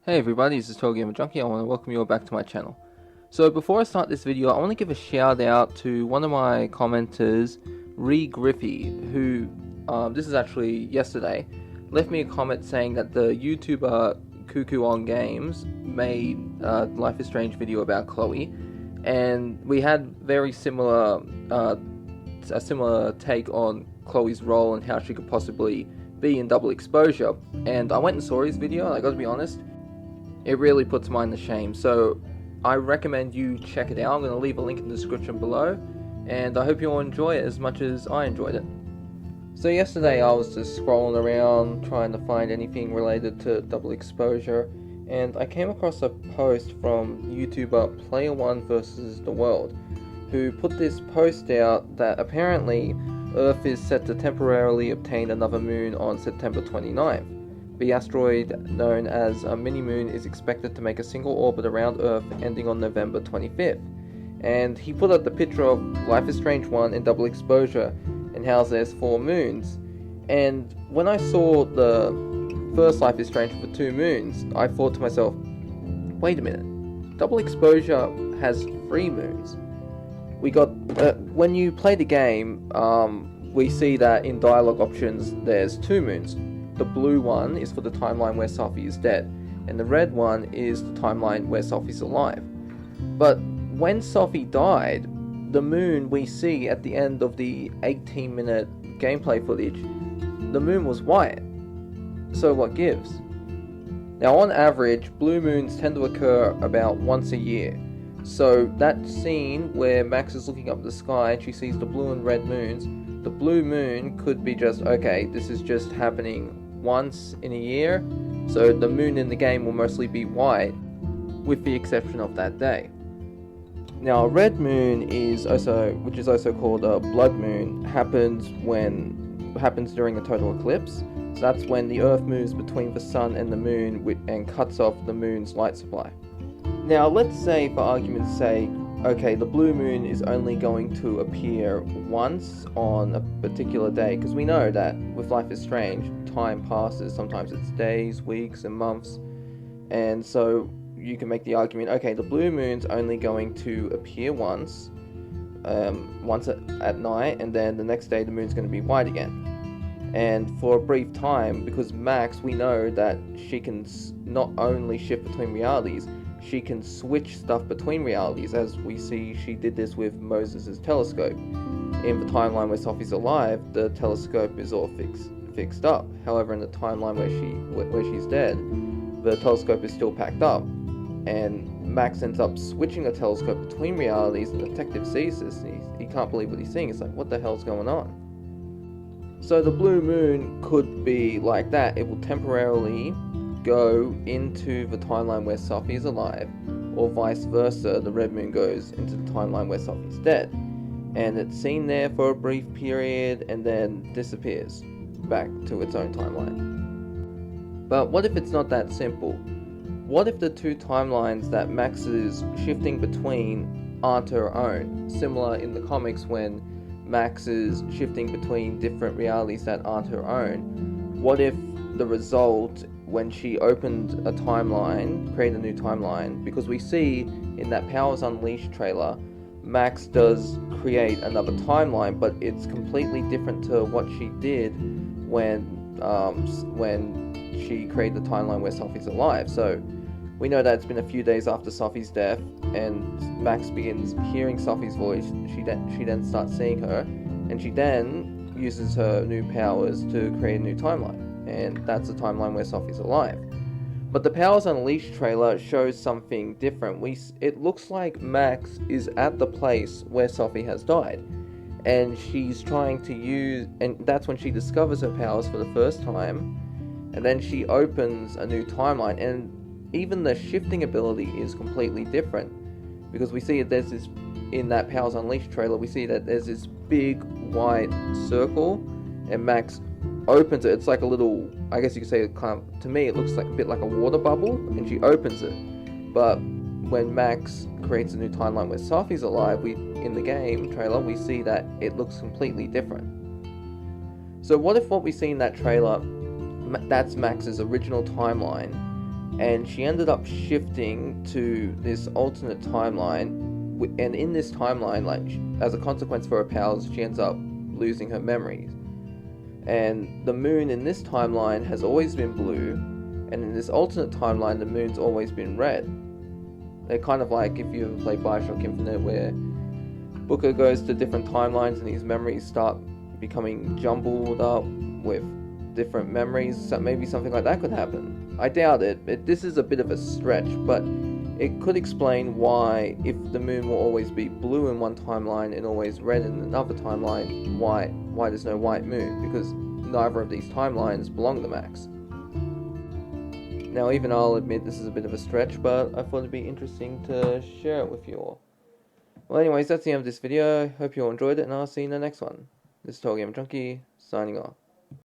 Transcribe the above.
Hey everybody, this is TotalGamerJunkie. I want to welcome you all back to my channel. So before I start this video, I want to give a shout out to one of my commenters, Griffy, who, this is actually yesterday, left me a comment saying that the YouTuber Cuckoo on Games made a Life is Strange video about Chloe, and we had very similar, a similar take on Chloe's role and how she could possibly be in double exposure. And I went and saw his video, and I gotta be honest, it really puts mine to shame, so I recommend you check it out. I'm going to leave a link in the description below, and I hope you all enjoy it as much as I enjoyed it. So yesterday I was just scrolling around trying to find anything related to double exposure, and I came across a post from YouTuber Player One vs. the World, who put this post out that apparently Earth is set to temporarily obtain another moon on September 29th. The asteroid known as a mini-moon is expected to make a single orbit around Earth ending on November 25th. And he put up the picture of Life is Strange 1 in double exposure and how there's 4 moons. And when I saw the first Life is Strange for 2 moons, I thought to myself, wait a minute, double exposure has 3 moons. We got, when you play the game, we see that in dialogue options there's 2 moons. The blue one is for the timeline where Sophie is dead, and the red one is the timeline where Sophie's alive. But when Sophie died, the moon we see at the end of the 18-minute gameplay footage, the moon was white. So what gives? Now on average, blue moons tend to occur about once a year. So that scene where Max is looking up at the sky and she sees the blue and red moons, the blue moon could be just, okay, this is just happening once in a year, so the moon in the game will mostly be white, with the exception of that day. Now a red moon which is also called a blood moon, happens during a total eclipse. So that's when the Earth moves between the sun and the moon and cuts off the moon's light supply. Now let's say, for argument's sake, okay, the blue moon is only going to appear once on a particular day, because we know that with Life is Strange, time passes. Sometimes it's days, weeks, and months, and so you can make the argument, okay, the blue moon's only going to appear once at night, and then the next day the moon's going to be white again. And for a brief time, because Max, we know that she can not only shift between realities, she can switch stuff between realities, as we see she did this with Moses' telescope. In the timeline where Sophie's alive, the telescope is all fixed up. However, in the timeline where she's dead, the telescope is still packed up. And Max ends up switching the telescope between realities, and the detective sees this, and he can't believe what he's seeing. It's like, what the hell's going on? So the blue moon could be like that. It will temporarily go into the timeline where Sophie is alive, or vice versa, the red moon goes into the timeline where Sophie's dead, and it's seen there for a brief period and then disappears back to its own timeline. But what if it's not that simple? What if the two timelines that Max is shifting between aren't her own? Similar in the comics when Max is shifting between different realities that aren't her own. What if the result, when she opened a timeline, create a new timeline, because we see in that Powers Unleashed trailer, Max does create another timeline, but it's completely different to what she did when she created the timeline where Sophie's alive. So we know that it's been a few days after Sophie's death, and Max begins hearing Sophie's voice. She then starts seeing her, and she then uses her new powers to create a new timeline. And that's the timeline where Sophie's alive. But the Powers Unleashed trailer shows something different. It looks like Max is at the place where Sophie has died, and she's trying to and that's when she discovers her powers for the first time, and then she opens a new timeline, and even the shifting ability is completely different, because we see that in that Powers Unleashed trailer, we see that there's this big white circle, and Max opens it. It's like a little, I guess you could say, to me it looks like a bit like a water bubble, and she opens it. But when Max creates a new timeline where Sophie's alive, in the game trailer we see that it looks completely different. So what if what we see in that trailer, that's Max's original timeline, and she ended up shifting to this alternate timeline, and in this timeline, like, as a consequence for her powers, she ends up losing her memories. And the moon in this timeline has always been blue, and in this alternate timeline the moon's always been red. They're kind of like if you ever play Bioshock Infinite, where Booker goes to different timelines and his memories start becoming jumbled up with different memories. So maybe something like that could happen. I doubt it. This is a bit of a stretch, but it could explain why, if the moon will always be blue in one timeline and always red in another timeline, why there's no white moon, because neither of these timelines belong to Max. Now, even I'll admit this is a bit of a stretch, but I thought it'd be interesting to share it with you all. Well, anyways, that's the end of this video. Hope you all enjoyed it, and I'll see you in the next one. This is TotalGamerJunkie, signing off.